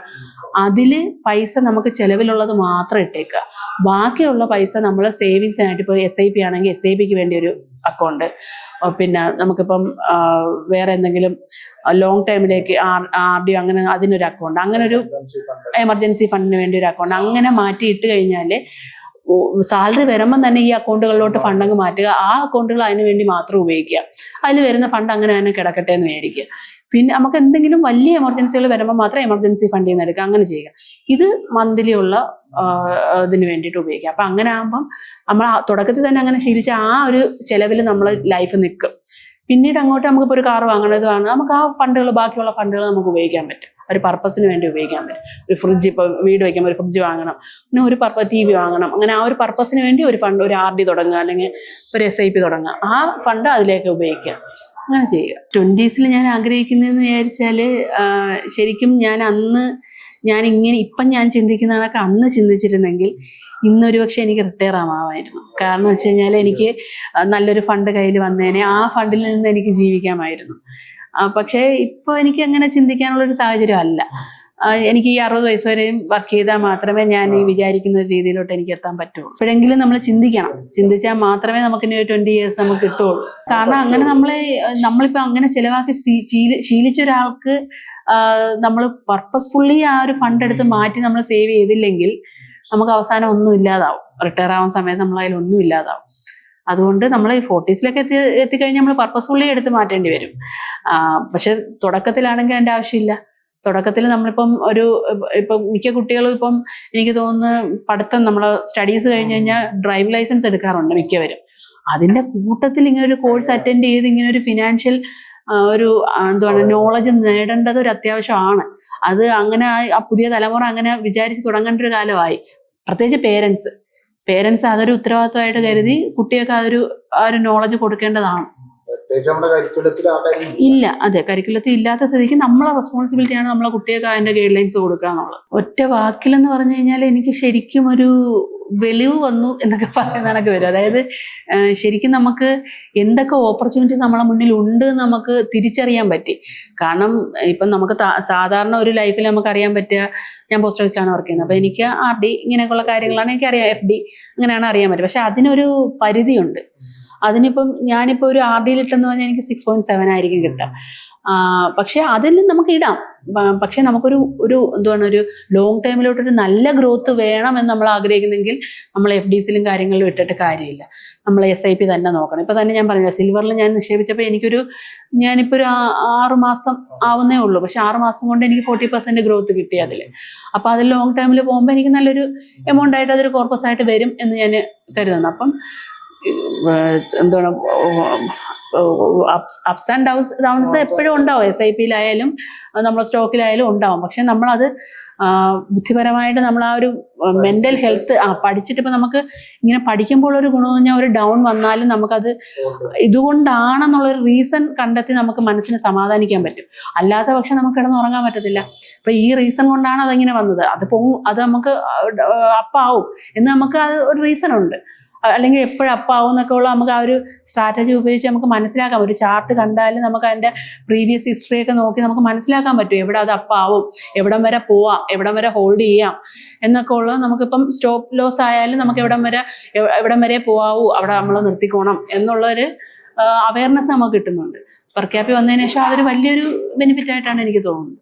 അതിൽ പൈസ നമുക്ക് ചിലവിലുള്ളത് മാത്രം ഇട്ടേക്കുക. ബാക്കിയുള്ള പൈസ നമ്മൾ സേവിങ്സിനായിട്ട്, ഇപ്പോൾ SIP ആണെങ്കിൽ SIPക്ക് വേണ്ടി ഒരു അക്കൗണ്ട്, പിന്നെ നമുക്കിപ്പം വേറെ എന്തെങ്കിലും ലോങ് ടൈമിലേക്ക് RD അങ്ങനെ അതിനൊരു അക്കൗണ്ട്, അങ്ങനെ ഒരു എമർജൻസി ഫണ്ടിന് വേണ്ടി ഒരു അക്കൗണ്ട്, അങ്ങനെ മാറ്റിയിട്ട് കഴിഞ്ഞാൽ സാലറി വരുമ്പം തന്നെ ഈ അക്കൗണ്ടുകളിലോട്ട് ഫണ്ടങ്ങ് മാറ്റുക. ആ അക്കൗണ്ടുകൾ അതിന് വേണ്ടി മാത്രം ഉപയോഗിക്കുക. അതിൽ വരുന്ന ഫണ്ട് അങ്ങനെ തന്നെ കിടക്കട്ടെ എന്ന് വിചാരിക്കുക. പിന്നെ നമുക്ക് എന്തെങ്കിലും വലിയ എമർജൻസികൾ വരുമ്പോൾ മാത്രം എമർജൻസി ഫണ്ടിൽ നിന്ന് എടുക്കുക, അങ്ങനെ ചെയ്യുക. ഇത് മന്ത്ലി ഉള്ള ഇതിന് വേണ്ടിയിട്ട് ഉപയോഗിക്കുക. അപ്പം അങ്ങനെ ആകുമ്പം നമ്മൾ തുടക്കത്തിൽ തന്നെ അങ്ങനെ ശീലിച്ച ആ ഒരു ചിലവിൽ നമ്മൾ ലൈഫ് നിൽക്കും. പിന്നീട് അങ്ങോട്ട് നമുക്കിപ്പോൾ ഒരു കാർ വാങ്ങണതാണ്, നമുക്ക് ആ ഫണ്ടുകൾ, ബാക്കിയുള്ള ഫണ്ടുകൾ നമുക്ക് ഉപയോഗിക്കാൻ പറ്റും, ഒരു പർപ്പസിന് വേണ്ടി ഉപയോഗിക്കാൻ പറ്റും. ഒരു ഫ്രിഡ്ജ്, ഇപ്പോൾ വീട് വയ്ക്കുമ്പോൾ ഒരു ഫ്രിഡ്ജ് വാങ്ങണം, പിന്നെ ഒരു TV വാങ്ങണം, അങ്ങനെ ആ ഒരു പർപ്പസിന് വേണ്ടി ഒരു ഫണ്ട്, ഒരു RD തുടങ്ങുക, അല്ലെങ്കിൽ ഒരു SIP തുടങ്ങുക, ആ ഫണ്ട് അതിലേക്ക് ഉപയോഗിക്കുക, അങ്ങനെ ചെയ്യുക. 20s ഞാൻ ആഗ്രഹിക്കുന്നതെന്ന് വിചാരിച്ചാൽ, ശരിക്കും ഇപ്പം ഞാൻ ചിന്തിക്കുന്ന കണക്ക് അന്ന് ചിന്തിച്ചിരുന്നെങ്കിൽ ഇന്നൊരു പക്ഷേ എനിക്ക് റിട്ടയർ ആവാമായിരുന്നു. കാരണം വെച്ച് കഴിഞ്ഞാൽ എനിക്ക് നല്ലൊരു ഫണ്ട് കയ്യിൽ വന്നേനെ, ആ ഫണ്ടിൽ നിന്ന് എനിക്ക് ജീവിക്കാമായിരുന്നു. പക്ഷേ ഇപ്പോൾ എനിക്ക് അങ്ങനെ ചിന്തിക്കാനുള്ളൊരു സാഹചര്യം അല്ല. എനിക്ക് ഈ 60 വയസ്സ് വരെയും വർക്ക് ചെയ്താൽ മാത്രമേ ഞാൻ ഈ വിചാരിക്കുന്ന ഒരു രീതിയിലോട്ട് എനിക്ക് എത്താൻ പറ്റുള്ളൂ. എപ്പോഴെങ്കിലും നമ്മൾ ചിന്തിച്ചാൽ മാത്രമേ നമുക്ക് ഇനി 20 years നമുക്ക് കിട്ടുള്ളൂ. കാരണം അങ്ങനെ നമ്മളിപ്പോൾ അങ്ങനെ ചിലവാക്കി ശീലിച്ച ഒരാൾക്ക് നമ്മൾ പർപ്പസ്ഫുള്ളി ആ ഒരു ഫണ്ട് എടുത്ത് മാറ്റി നമ്മൾ സേവ് ചെയ്തില്ലെങ്കിൽ നമുക്ക് അവസാനം ഒന്നും ഇല്ലാതാവും. റിട്ടയർ ആവുന്ന സമയത്ത് നമ്മളതിൽ ഒന്നും ഇല്ലാതാവും. അതുകൊണ്ട് നമ്മൾ ഈ 40s എത്തിക്കഴിഞ്ഞാൽ നമ്മൾ പർപ്പസ്ഫുള്ളി എടുത്ത് മാറ്റേണ്ടി വരും. പക്ഷെ തുടക്കത്തിലാണെങ്കിൽ അതിൻ്റെ ആവശ്യമില്ല. തുടക്കത്തിൽ നമ്മളിപ്പം ഇപ്പം മിക്ക കുട്ടികളും ഇപ്പം എനിക്ക് തോന്നുന്നു പഠിത്തം, നമ്മളെ സ്റ്റഡീസ് കഴിഞ്ഞ് കഴിഞ്ഞാൽ ഡ്രൈവിംഗ് ലൈസൻസ് എടുക്കാറുണ്ട് മിക്കവരും. അതിൻ്റെ കൂട്ടത്തിൽ ഇങ്ങനെ ഒരു കോഴ്സ് അറ്റൻഡ് ചെയ്ത് ഇങ്ങനെ ഒരു ഫിനാൻഷ്യൽ നോളജ് നേടേണ്ടത് ഒരു അത്യാവശ്യമാണ്. അത് അങ്ങനെ ആ പുതിയ തലമുറ അങ്ങനെ വിചാരിച്ച് തുടങ്ങേണ്ട ഒരു കാലമായി. പ്രത്യേകിച്ച് പേരൻസ് അതൊരു ഉത്തരവാദിത്വമായിട്ട് കരുതി കുട്ടികൾക്ക് ആ ഒരു നോളജ് കൊടുക്കേണ്ടതാണ്. ഇല്ല, അതെ, കരിക്കുലത്തിൽ ഇല്ലാത്ത സ്ഥിതിക്ക് നമ്മളെ റെസ്പോൺസിബിലിറ്റിയാണ് നമ്മളെ കുട്ടികൾക്ക് അതിന്റെ ഗൈഡ് ലൈൻസ് കൊടുക്കുക എന്നുള്ളത്. ഒറ്റ വാക്കിലെന്ന് പറഞ്ഞു കഴിഞ്ഞാൽ എനിക്ക് ശരിക്കും ഒരു വെളിവ് വന്നു എന്നൊക്കെ പറയുന്നതൊക്കെ വരും. അതായത് ശരിക്കും നമുക്ക് എന്തൊക്കെ ഓപ്പർച്യൂണിറ്റീസ് നമ്മളെ മുന്നിൽ ഉണ്ട് നമുക്ക് തിരിച്ചറിയാൻ പറ്റി. കാരണം ഇപ്പം നമുക്ക് സാധാരണ ഒരു ലൈഫിൽ നമുക്ക് അറിയാൻ പറ്റുക, ഞാൻ പോസ്റ്റ് ഓഫീസിലാണ് വർക്ക് ചെയ്യുന്നത്, അപ്പോൾ എനിക്ക് RD ഇങ്ങനെയൊക്കെയുള്ള കാര്യങ്ങളാണ് എനിക്കറിയാം, FD അങ്ങനെയാണ് അറിയാൻ പറ്റുക. പക്ഷെ അതിനൊരു പരിധിയുണ്ട്. ഞാനിപ്പോൾ ഒരു RD ഇട്ടെന്ന് പറഞ്ഞാൽ എനിക്ക് 6.7 ആയിരിക്കും കിട്ടുക. പക്ഷെ അതിൽ നമുക്ക് ഇടാം. പക്ഷെ നമുക്കൊരു എന്താണ് ഒരു ലോങ് ടൈമിലോട്ടൊരു നല്ല ഗ്രോത്ത് വേണമെന്ന് നമ്മൾ ആഗ്രഹിക്കുന്നെങ്കിൽ നമ്മൾ FDസിലും കാര്യങ്ങളിലും ഇട്ടിട്ട് കാര്യമില്ല. നമ്മൾ SIP തന്നെ നോക്കണം. ഇപ്പം തന്നെ ഞാൻ പറഞ്ഞില്ല, സിൽവറിൽ ഞാൻ നിക്ഷേപിച്ചപ്പോൾ ഞാനിപ്പോൾ ഒരു 6 മാസം ആവുന്നേ ഉള്ളൂ. പക്ഷെ 6 മാസം കൊണ്ട് എനിക്ക് 40% ഗ്രോത്ത് കിട്ടി അതിൽ. അപ്പോൾ അതിൽ ലോങ് ടൈമിൽ പോകുമ്പോൾ എനിക്ക് നല്ലൊരു എമൗണ്ട് ആയിട്ട് അതൊരു കോർപ്പസ് ആയിട്ട് വരും എന്ന് ഞാൻ കരുതുന്നു. അപ്പം എന്താണ് അപ്സ് ആൻഡ് ഡൗൺസ് എപ്പോഴും ഉണ്ടാവും. SIPയിലായാലും നമ്മൾ സ്റ്റോക്കിലായാലും ഉണ്ടാവും. പക്ഷെ നമ്മളത് ബുദ്ധിപരമായിട്ട് നമ്മൾ ആ ഒരു മെൻ്റൽ ഹെൽത്ത് പഠിച്ചിട്ട് ഇപ്പം നമുക്ക് ഇങ്ങനെ പഠിക്കുമ്പോൾ ഒരു ഗുണമെന്ന് പറഞ്ഞാൽ ഒരു ഡൗൺ വന്നാലും നമുക്കത് ഇതുകൊണ്ടാണെന്നുള്ളൊരു റീസൺ കണ്ടെത്തി നമുക്ക് മനസ്സിന് സമാധാനിക്കാൻ പറ്റും. അല്ലാത്ത പക്ഷെ നമുക്ക് കിടന്ന് ഉറങ്ങാൻ പറ്റത്തില്ല. അപ്പം ഈ റീസൺ കൊണ്ടാണ് അതങ്ങനെ വന്നത്, അത് നമുക്ക് അപ്പാവും എന്ന് നമുക്ക് അത് ഒരു റീസൺ ഉണ്ട്. അല്ലെങ്കിൽ എപ്പോഴും അപ്പാവും എന്നൊക്കെ ഉള്ള നമുക്ക് ആ ഒരു സ്ട്രാറ്റജി ഉപയോഗിച്ച് നമുക്ക് മനസ്സിലാക്കാം. ഒരു ചാർട്ട് കണ്ടാലും നമുക്ക് അതിൻ്റെ പ്രീവിയസ് ഹിസ്റ്ററിയൊക്കെ നോക്കി നമുക്ക് മനസ്സിലാക്കാൻ പറ്റും എവിടെ അത് അപ്പാവും, എവിടം വരെ പോവാം, എവിടം വരെ ഹോൾഡ് ചെയ്യാം എന്നൊക്കെ ഉള്ളത്. നമുക്കിപ്പം സ്റ്റോപ്പ് ലോസ് ആയാലും നമുക്ക് എവിടം വരെ പോവാവൂ, അവിടെ നമ്മൾ നിർത്തിക്കോണം എന്നുള്ളൊരു അവയർനെസ് നമുക്ക് കിട്ടുന്നുണ്ട്. പെർ ക്യാപി വന്നതിന് ശേഷം അതൊരു വലിയൊരു ബെനിഫിറ്റ് ആയിട്ടാണ് എനിക്ക് തോന്നുന്നത്.